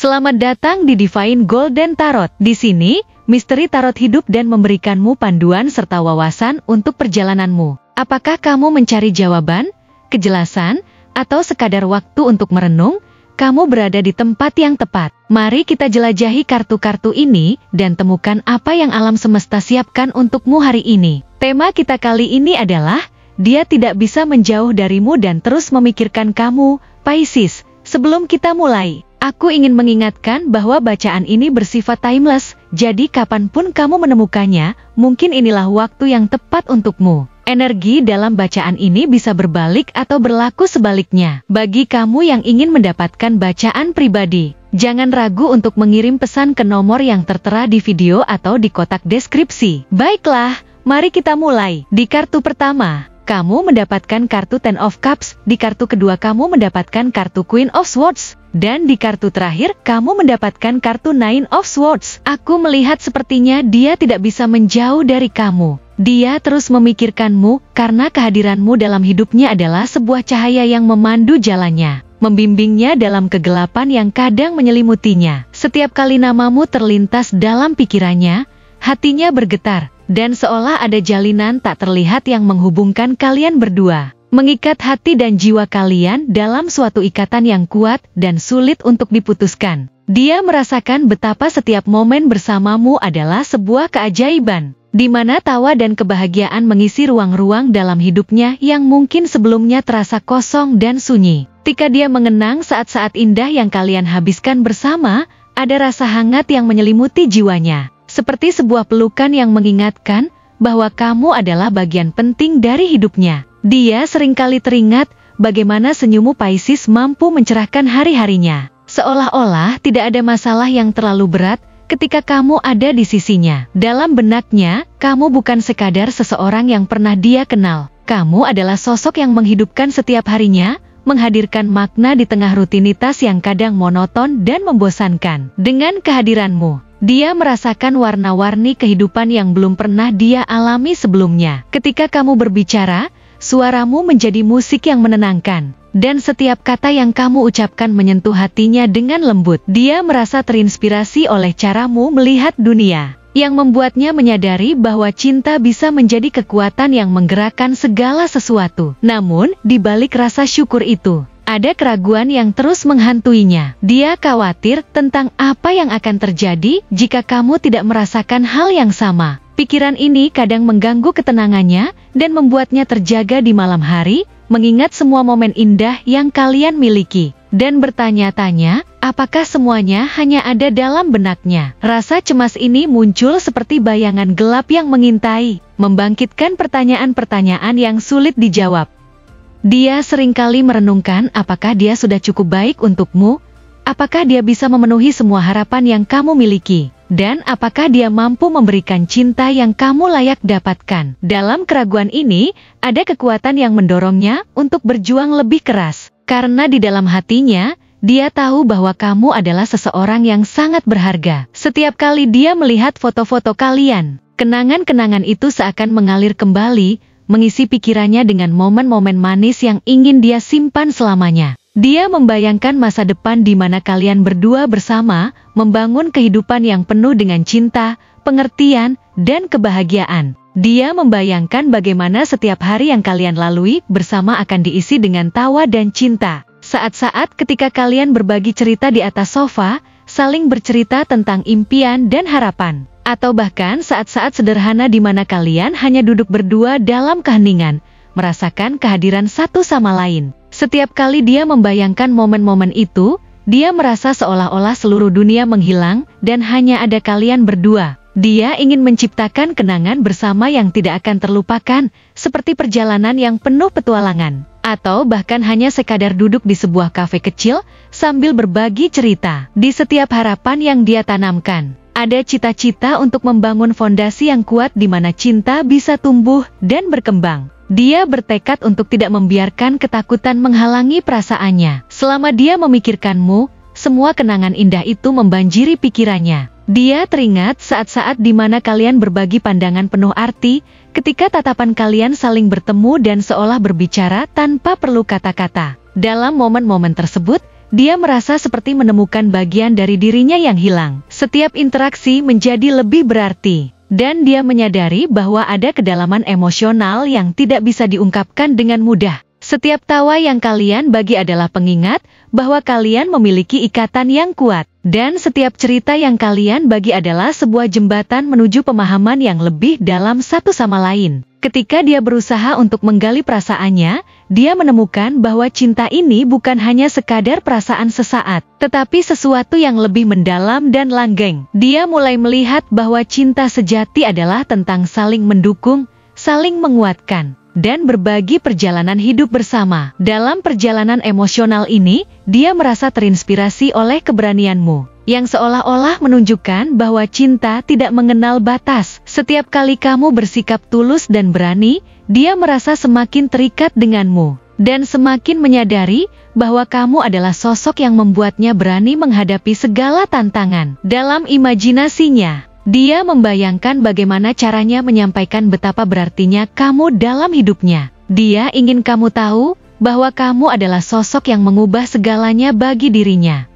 Selamat datang di Divine Golden Tarot. Di sini, misteri tarot hidup dan memberikanmu panduan serta wawasan untuk perjalananmu. Apakah kamu mencari jawaban, kejelasan, atau sekadar waktu untuk merenung? Kamu berada di tempat yang tepat. Mari kita jelajahi kartu-kartu ini dan temukan apa yang alam semesta siapkan untukmu hari ini. Tema kita kali ini adalah, dia tidak bisa menjauh darimu dan terus memikirkan kamu, Pisces. Sebelum kita mulai, aku ingin mengingatkan bahwa bacaan ini bersifat timeless, jadi kapanpun kamu menemukannya, mungkin inilah waktu yang tepat untukmu. Energi dalam bacaan ini bisa berbalik atau berlaku sebaliknya. Bagi kamu yang ingin mendapatkan bacaan pribadi, jangan ragu untuk mengirim pesan ke nomor yang tertera di video atau di kotak deskripsi. Baiklah, mari kita mulai. Di kartu pertama, kamu mendapatkan kartu Ten of Cups, di kartu kedua kamu mendapatkan kartu Queen of Swords, dan di kartu terakhir kamu mendapatkan kartu Nine of Swords. Aku melihat sepertinya dia tidak bisa menjauh dari kamu. Dia terus memikirkanmu karena kehadiranmu dalam hidupnya adalah sebuah cahaya yang memandu jalannya, membimbingnya dalam kegelapan yang kadang menyelimutinya. Setiap kali namamu terlintas dalam pikirannya, hatinya bergetar, dan seolah ada jalinan tak terlihat yang menghubungkan kalian berdua, mengikat hati dan jiwa kalian dalam suatu ikatan yang kuat dan sulit untuk diputuskan. Dia merasakan betapa setiap momen bersamamu adalah sebuah keajaiban, di mana tawa dan kebahagiaan mengisi ruang-ruang dalam hidupnya yang mungkin sebelumnya terasa kosong dan sunyi. Ketika dia mengenang saat-saat indah yang kalian habiskan bersama, ada rasa hangat yang menyelimuti jiwanya, seperti sebuah pelukan yang mengingatkan bahwa kamu adalah bagian penting dari hidupnya. Dia seringkali teringat bagaimana senyummu Pisces mampu mencerahkan hari-harinya, seolah-olah tidak ada masalah yang terlalu berat ketika kamu ada di sisinya. Dalam benaknya, kamu bukan sekadar seseorang yang pernah dia kenal. Kamu adalah sosok yang menghidupkan setiap harinya, menghadirkan makna di tengah rutinitas yang kadang monoton dan membosankan. Dengan kehadiranmu, dia merasakan warna-warni kehidupan yang belum pernah dia alami sebelumnya. Ketika kamu berbicara, suaramu menjadi musik yang menenangkan, dan setiap kata yang kamu ucapkan menyentuh hatinya dengan lembut. Dia merasa terinspirasi oleh caramu melihat dunia, yang membuatnya menyadari bahwa cinta bisa menjadi kekuatan yang menggerakkan segala sesuatu. Namun, di balik rasa syukur itu, ada keraguan yang terus menghantuinya. Dia khawatir tentang apa yang akan terjadi jika kamu tidak merasakan hal yang sama. Pikiran ini kadang mengganggu ketenangannya dan membuatnya terjaga di malam hari, mengingat semua momen indah yang kalian miliki, dan bertanya-tanya, apakah semuanya hanya ada dalam benaknya. Rasa cemas ini muncul seperti bayangan gelap yang mengintai, membangkitkan pertanyaan-pertanyaan yang sulit dijawab. Dia seringkali merenungkan apakah dia sudah cukup baik untukmu, apakah dia bisa memenuhi semua harapan yang kamu miliki, dan apakah dia mampu memberikan cinta yang kamu layak dapatkan. Dalam keraguan ini, ada kekuatan yang mendorongnya untuk berjuang lebih keras. Karena di dalam hatinya, dia tahu bahwa kamu adalah seseorang yang sangat berharga. Setiap kali dia melihat foto-foto kalian, kenangan-kenangan itu seakan mengalir kembali, mengisi pikirannya dengan momen-momen manis yang ingin dia simpan selamanya. Dia membayangkan masa depan di mana kalian berdua bersama, membangun kehidupan yang penuh dengan cinta, pengertian, dan kebahagiaan. Dia membayangkan bagaimana setiap hari yang kalian lalui bersama akan diisi dengan tawa dan cinta. Saat-saat ketika kalian berbagi cerita di atas sofa, saling bercerita tentang impian dan harapan. Atau bahkan saat-saat sederhana di mana kalian hanya duduk berdua dalam keheningan, merasakan kehadiran satu sama lain. Setiap kali dia membayangkan momen-momen itu, dia merasa seolah-olah seluruh dunia menghilang dan hanya ada kalian berdua. Dia ingin menciptakan kenangan bersama yang tidak akan terlupakan, seperti perjalanan yang penuh petualangan, atau bahkan hanya sekadar duduk di sebuah kafe kecil sambil berbagi cerita. Di setiap harapan yang dia tanamkan, ada cita-cita untuk membangun fondasi yang kuat di mana cinta bisa tumbuh dan berkembang. Dia bertekad untuk tidak membiarkan ketakutan menghalangi perasaannya. Selama dia memikirkanmu, semua kenangan indah itu membanjiri pikirannya. Dia teringat saat-saat di mana kalian berbagi pandangan penuh arti, ketika tatapan kalian saling bertemu dan seolah berbicara tanpa perlu kata-kata. Dalam momen-momen tersebut, dia merasa seperti menemukan bagian dari dirinya yang hilang. Setiap interaksi menjadi lebih berarti, dan dia menyadari bahwa ada kedalaman emosional yang tidak bisa diungkapkan dengan mudah. Setiap tawa yang kalian bagi adalah pengingat bahwa kalian memiliki ikatan yang kuat, dan setiap cerita yang kalian bagi adalah sebuah jembatan menuju pemahaman yang lebih dalam satu sama lain. Ketika dia berusaha untuk menggali perasaannya, dia menemukan bahwa cinta ini bukan hanya sekadar perasaan sesaat, tetapi sesuatu yang lebih mendalam dan langgeng. Dia mulai melihat bahwa cinta sejati adalah tentang saling mendukung, saling menguatkan, dan berbagi perjalanan hidup bersama. Dalam perjalanan emosional ini, dia merasa terinspirasi oleh keberanianmu, yang seolah-olah menunjukkan bahwa cinta tidak mengenal batas. Setiap kali kamu bersikap tulus dan berani, dia merasa semakin terikat denganmu, dan semakin menyadari bahwa kamu adalah sosok yang membuatnya berani menghadapi segala tantangan. Dalam imajinasinya, dia membayangkan bagaimana caranya menyampaikan betapa berartinya kamu dalam hidupnya. Dia ingin kamu tahu bahwa kamu adalah sosok yang mengubah segalanya bagi dirinya.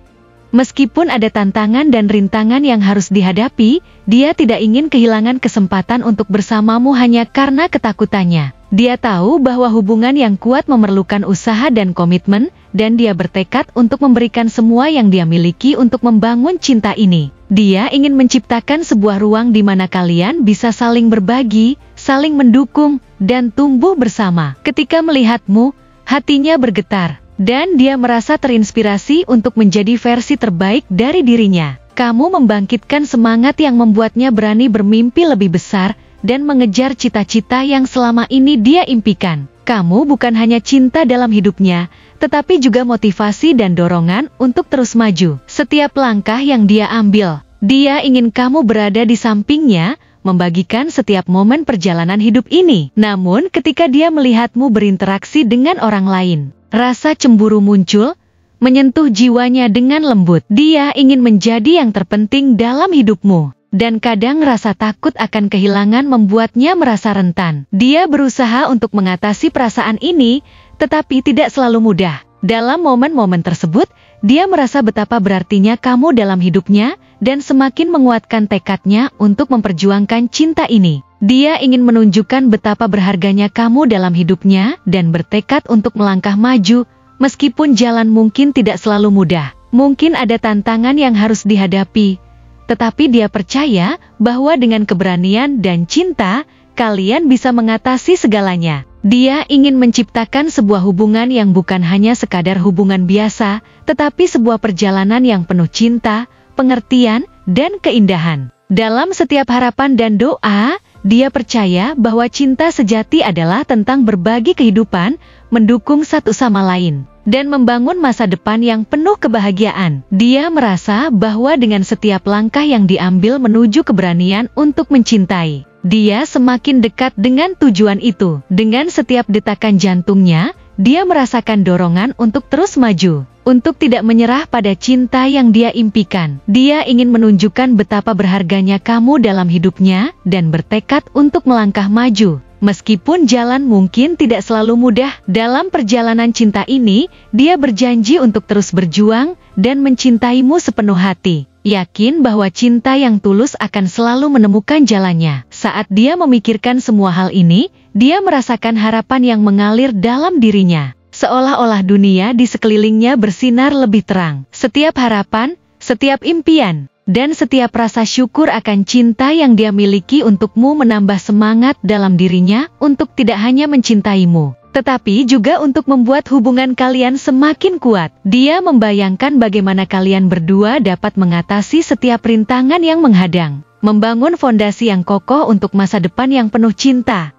Meskipun ada tantangan dan rintangan yang harus dihadapi, dia tidak ingin kehilangan kesempatan untuk bersamamu hanya karena ketakutannya. Dia tahu bahwa hubungan yang kuat memerlukan usaha dan komitmen, dan dia bertekad untuk memberikan semua yang dia miliki untuk membangun cinta ini. Dia ingin menciptakan sebuah ruang di mana kalian bisa saling berbagi, saling mendukung, dan tumbuh bersama. Ketika melihatmu, hatinya bergetar, dan dia merasa terinspirasi untuk menjadi versi terbaik dari dirinya. Kamu membangkitkan semangat yang membuatnya berani bermimpi lebih besar dan mengejar cita-cita yang selama ini dia impikan. Kamu bukan hanya cinta dalam hidupnya, tetapi juga motivasi dan dorongan untuk terus maju. Setiap langkah yang dia ambil, dia ingin kamu berada di sampingnya, membagikan setiap momen perjalanan hidup ini. Namun ketika dia melihatmu berinteraksi dengan orang lain, rasa cemburu muncul, menyentuh jiwanya dengan lembut. Dia ingin menjadi yang terpenting dalam hidupmu, dan kadang rasa takut akan kehilangan membuatnya merasa rentan. Dia berusaha untuk mengatasi perasaan ini, tetapi tidak selalu mudah. Dalam momen-momen tersebut, dia merasa betapa berartinya kamu dalam hidupnya, dan semakin menguatkan tekadnya untuk memperjuangkan cinta ini. Dia ingin menunjukkan betapa berharganya kamu dalam hidupnya, dan bertekad untuk melangkah maju, meskipun jalan mungkin tidak selalu mudah. Mungkin ada tantangan yang harus dihadapi, tetapi dia percaya bahwa dengan keberanian dan cinta, kalian bisa mengatasi segalanya. Dia ingin menciptakan sebuah hubungan yang bukan hanya sekadar hubungan biasa, tetapi sebuah perjalanan yang penuh cinta, pengertian, dan keindahan. Dalam setiap harapan dan doa, dia percaya bahwa cinta sejati adalah tentang berbagi kehidupan, mendukung satu sama lain, dan membangun masa depan yang penuh kebahagiaan. Dia merasa bahwa dengan setiap langkah yang diambil menuju keberanian untuk mencintai, dia semakin dekat dengan tujuan itu. Dengan setiap detakan jantungnya, dia merasakan dorongan untuk terus maju, untuk tidak menyerah pada cinta yang dia impikan. Dia ingin menunjukkan betapa berharganya kamu dalam hidupnya, dan bertekad untuk melangkah maju. Meskipun jalan mungkin tidak selalu mudah, dalam perjalanan cinta ini, dia berjanji untuk terus berjuang, dan mencintaimu sepenuh hati. Yakin bahwa cinta yang tulus akan selalu menemukan jalannya. Saat dia memikirkan semua hal ini, dia merasakan harapan yang mengalir dalam dirinya. Seolah-olah dunia di sekelilingnya bersinar lebih terang. Setiap harapan, setiap impian, dan setiap rasa syukur akan cinta yang dia miliki untukmu menambah semangat dalam dirinya untuk tidak hanya mencintaimu, tetapi juga untuk membuat hubungan kalian semakin kuat. Dia membayangkan bagaimana kalian berdua dapat mengatasi setiap rintangan yang menghadang, membangun fondasi yang kokoh untuk masa depan yang penuh cinta.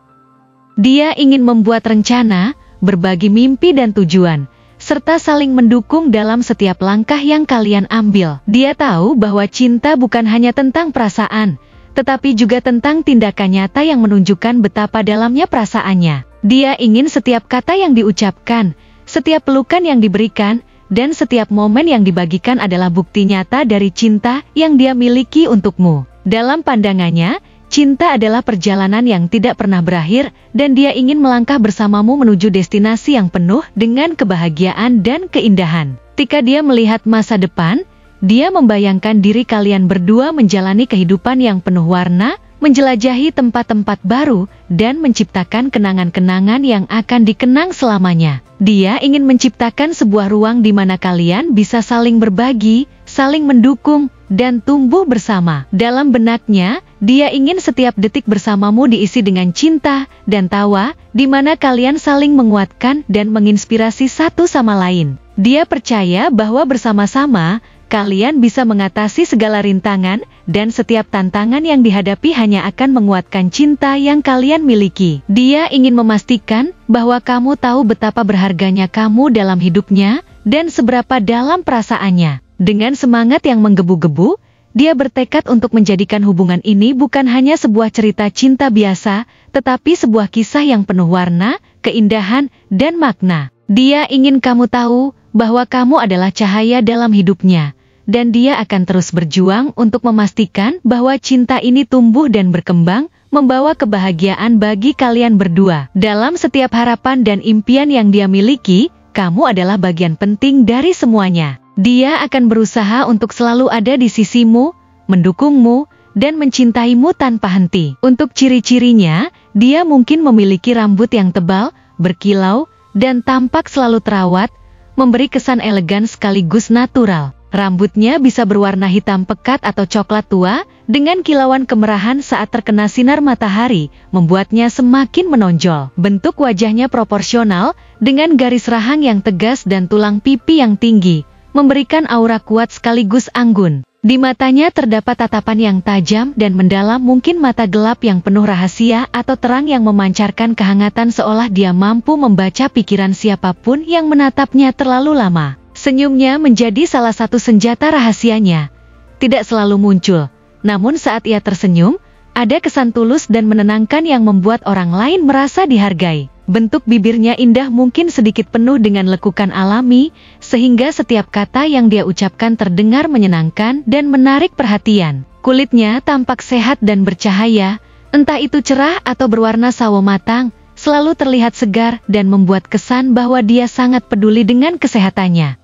Dia ingin membuat rencana, berbagi mimpi dan tujuan, serta saling mendukung dalam setiap langkah yang kalian ambil. Dia tahu bahwa cinta bukan hanya tentang perasaan, tetapi juga tentang tindakan nyata yang menunjukkan betapa dalamnya perasaannya. Dia ingin setiap kata yang diucapkan, setiap pelukan yang diberikan, dan setiap momen yang dibagikan adalah bukti nyata dari cinta yang dia miliki untukmu. Dalam pandangannya, cinta adalah perjalanan yang tidak pernah berakhir, dan dia ingin melangkah bersamamu menuju destinasi yang penuh dengan kebahagiaan dan keindahan. Ketika dia melihat masa depan, dia membayangkan diri kalian berdua menjalani kehidupan yang penuh warna, menjelajahi tempat-tempat baru, dan menciptakan kenangan-kenangan yang akan dikenang selamanya. Dia ingin menciptakan sebuah ruang di mana kalian bisa saling berbagi, saling mendukung, dan tumbuh bersama. Dalam benaknya, dia ingin setiap detik bersamamu diisi dengan cinta dan tawa, di mana kalian saling menguatkan dan menginspirasi satu sama lain. Dia percaya bahwa bersama-sama, kalian bisa mengatasi segala rintangan, dan setiap tantangan yang dihadapi hanya akan menguatkan cinta yang kalian miliki. Dia ingin memastikan bahwa kamu tahu betapa berharganya kamu dalam hidupnya, dan seberapa dalam perasaannya. Dengan semangat yang menggebu-gebu, dia bertekad untuk menjadikan hubungan ini bukan hanya sebuah cerita cinta biasa, tetapi sebuah kisah yang penuh warna, keindahan, dan makna. Dia ingin kamu tahu bahwa kamu adalah cahaya dalam hidupnya, dan dia akan terus berjuang untuk memastikan bahwa cinta ini tumbuh dan berkembang, membawa kebahagiaan bagi kalian berdua. Dalam setiap harapan dan impian yang dia miliki, kamu adalah bagian penting dari semuanya. Dia akan berusaha untuk selalu ada di sisimu, mendukungmu, dan mencintaimu tanpa henti. Untuk ciri-cirinya, dia mungkin memiliki rambut yang tebal, berkilau, dan tampak selalu terawat, memberi kesan elegan sekaligus natural. Rambutnya bisa berwarna hitam pekat atau coklat tua, dengan kilauan kemerahan saat terkena sinar matahari, membuatnya semakin menonjol. Bentuk wajahnya proporsional, dengan garis rahang yang tegas dan tulang pipi yang tinggi, memberikan aura kuat sekaligus anggun. Di matanya terdapat tatapan yang tajam dan mendalam, mungkin mata gelap yang penuh rahasia atau terang yang memancarkan kehangatan seolah dia mampu membaca pikiran siapapun yang menatapnya terlalu lama. Senyumnya menjadi salah satu senjata rahasianya. Tidak selalu muncul, namun saat ia tersenyum, ada kesan tulus dan menenangkan yang membuat orang lain merasa dihargai. Bentuk bibirnya indah, mungkin sedikit penuh dengan lekukan alami, sehingga setiap kata yang dia ucapkan terdengar menyenangkan dan menarik perhatian. Kulitnya tampak sehat dan bercahaya, entah itu cerah atau berwarna sawo matang, selalu terlihat segar dan membuat kesan bahwa dia sangat peduli dengan kesehatannya.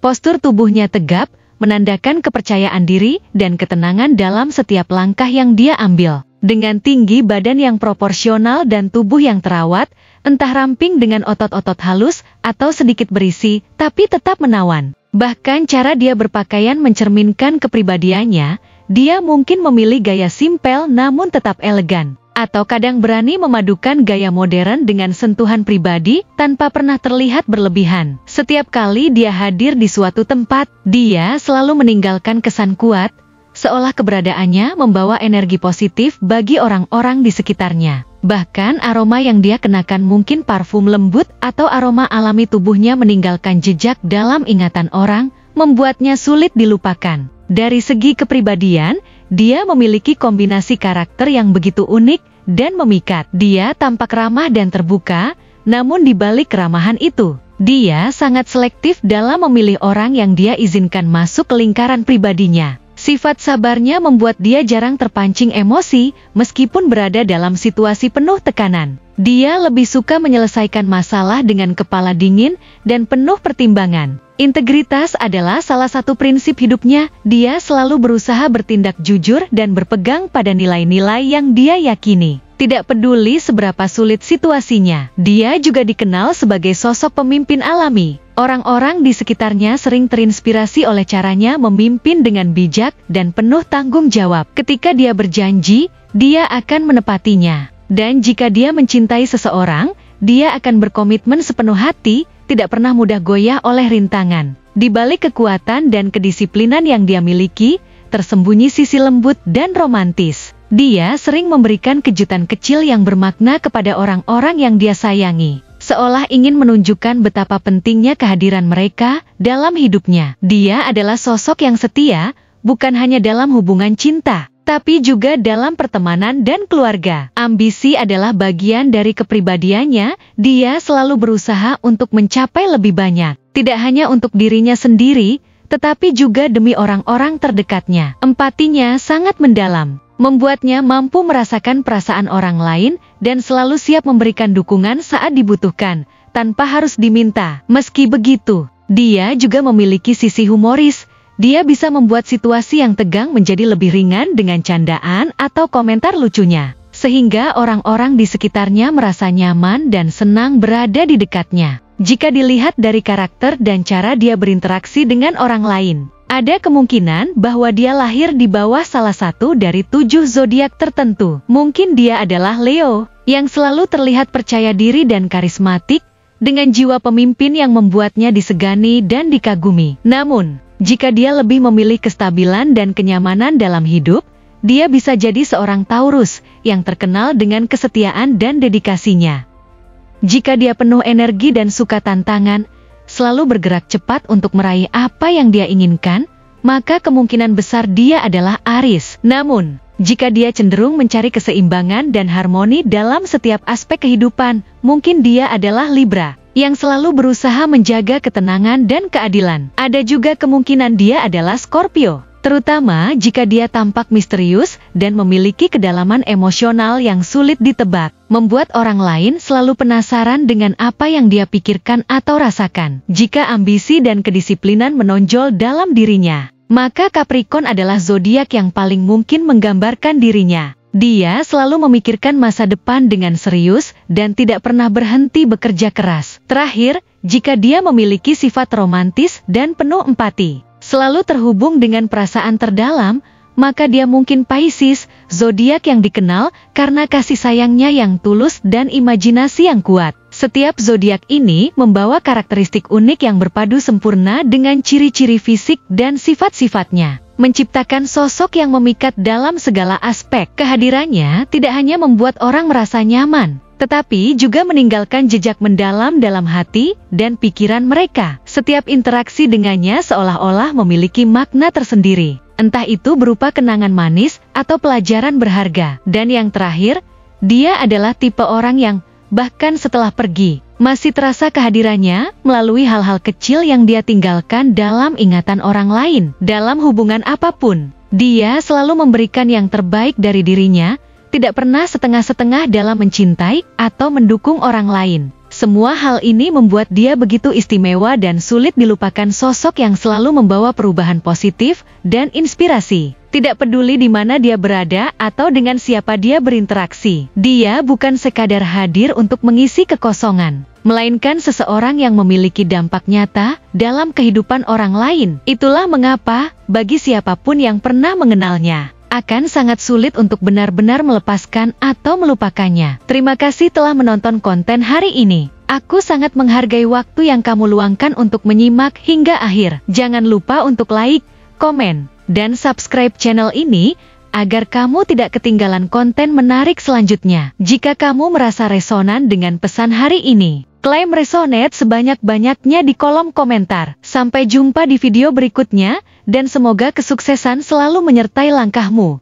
Postur tubuhnya tegap, menandakan kepercayaan diri dan ketenangan dalam setiap langkah yang dia ambil. Dengan tinggi badan yang proporsional dan tubuh yang terawat, entah ramping dengan otot-otot halus atau sedikit berisi, tapi tetap menawan. Bahkan cara dia berpakaian mencerminkan kepribadiannya, dia mungkin memilih gaya simpel namun tetap elegan. Atau kadang berani memadukan gaya modern dengan sentuhan pribadi tanpa pernah terlihat berlebihan. Setiap kali dia hadir di suatu tempat, dia selalu meninggalkan kesan kuat, seolah keberadaannya membawa energi positif bagi orang-orang di sekitarnya. Bahkan aroma yang dia kenakan, mungkin parfum lembut atau aroma alami tubuhnya, meninggalkan jejak dalam ingatan orang, membuatnya sulit dilupakan. Dari segi kepribadian, dia memiliki kombinasi karakter yang begitu unik dan memikat. Dia tampak ramah dan terbuka, namun di balik keramahan itu, dia sangat selektif dalam memilih orang yang dia izinkan masuk ke lingkaran pribadinya. Sifat sabarnya membuat dia jarang terpancing emosi, meskipun berada dalam situasi penuh tekanan. Dia lebih suka menyelesaikan masalah dengan kepala dingin dan penuh pertimbangan. Integritas adalah salah satu prinsip hidupnya. Dia selalu berusaha bertindak jujur dan berpegang pada nilai-nilai yang dia yakini. Tidak peduli seberapa sulit situasinya, dia juga dikenal sebagai sosok pemimpin alami. Orang-orang di sekitarnya sering terinspirasi oleh caranya memimpin dengan bijak dan penuh tanggung jawab. Ketika dia berjanji, dia akan menepatinya. Dan jika dia mencintai seseorang, dia akan berkomitmen sepenuh hati, tidak pernah mudah goyah oleh rintangan. Di balik kekuatan dan kedisiplinan yang dia miliki, tersembunyi sisi lembut dan romantis. Dia sering memberikan kejutan kecil yang bermakna kepada orang-orang yang dia sayangi, seolah ingin menunjukkan betapa pentingnya kehadiran mereka dalam hidupnya. Dia adalah sosok yang setia, bukan hanya dalam hubungan cinta, tapi juga dalam pertemanan dan keluarga. Ambisi adalah bagian dari kepribadiannya. Dia selalu berusaha untuk mencapai lebih banyak, tidak hanya untuk dirinya sendiri, tetapi juga demi orang-orang terdekatnya. Empatinya sangat mendalam, membuatnya mampu merasakan perasaan orang lain dan selalu siap memberikan dukungan saat dibutuhkan, tanpa harus diminta. Meski begitu, Dia juga memiliki sisi humoris. Dia bisa membuat situasi yang tegang menjadi lebih ringan dengan candaan atau komentar lucunya, sehingga orang-orang di sekitarnya merasa nyaman dan senang berada di dekatnya. Jika dilihat dari karakter dan cara dia berinteraksi dengan orang lain, ada kemungkinan bahwa dia lahir di bawah salah satu dari 7 zodiak tertentu. Mungkin dia adalah Leo, yang selalu terlihat percaya diri dan karismatik, dengan jiwa pemimpin yang membuatnya disegani dan dikagumi. Namun, jika dia lebih memilih kestabilan dan kenyamanan dalam hidup, dia bisa jadi seorang Taurus yang terkenal dengan kesetiaan dan dedikasinya. Jika dia penuh energi dan suka tantangan, selalu bergerak cepat untuk meraih apa yang dia inginkan, maka kemungkinan besar dia adalah Aries. Namun, jika dia cenderung mencari keseimbangan dan harmoni dalam setiap aspek kehidupan, mungkin dia adalah Libra, yang selalu berusaha menjaga ketenangan dan keadilan. Ada juga kemungkinan dia adalah Scorpio, terutama jika dia tampak misterius dan memiliki kedalaman emosional yang sulit ditebak, membuat orang lain selalu penasaran dengan apa yang dia pikirkan atau rasakan. Jika ambisi dan kedisiplinan menonjol dalam dirinya, maka Capricorn adalah zodiak yang paling mungkin menggambarkan dirinya. Dia selalu memikirkan masa depan dengan serius dan tidak pernah berhenti bekerja keras. Terakhir, jika dia memiliki sifat romantis dan penuh empati, selalu terhubung dengan perasaan terdalam, maka dia mungkin Pisces, zodiak yang dikenal karena kasih sayangnya yang tulus dan imajinasi yang kuat. Setiap zodiak ini membawa karakteristik unik yang berpadu sempurna dengan ciri-ciri fisik dan sifat-sifatnya, menciptakan sosok yang memikat dalam segala aspek. Kehadirannya tidak hanya membuat orang merasa nyaman, tetapi juga meninggalkan jejak mendalam dalam hati dan pikiran mereka. Setiap interaksi dengannya seolah-olah memiliki makna tersendiri, entah itu berupa kenangan manis atau pelajaran berharga. Dan yang terakhir, dia adalah tipe orang yang bahkan setelah pergi, masih terasa kehadirannya melalui hal-hal kecil yang dia tinggalkan dalam ingatan orang lain. Dalam hubungan apapun, dia selalu memberikan yang terbaik dari dirinya, tidak pernah setengah-setengah dalam mencintai atau mendukung orang lain. Semua hal ini membuat dia begitu istimewa dan sulit dilupakan, sosok yang selalu membawa perubahan positif dan inspirasi. Tidak peduli di mana dia berada atau dengan siapa dia berinteraksi, dia bukan sekadar hadir untuk mengisi kekosongan, melainkan seseorang yang memiliki dampak nyata dalam kehidupan orang lain. Itulah mengapa, bagi siapapun yang pernah mengenalnya, akan sangat sulit untuk benar-benar melepaskan atau melupakannya. Terima kasih telah menonton konten hari ini. Aku sangat menghargai waktu yang kamu luangkan untuk menyimak hingga akhir. Jangan lupa untuk like, komen, dan subscribe channel ini, agar kamu tidak ketinggalan konten menarik selanjutnya. Jika kamu merasa resonan dengan pesan hari ini, klaim resonate sebanyak-banyaknya di kolom komentar. Sampai jumpa di video berikutnya, dan semoga kesuksesan selalu menyertai langkahmu.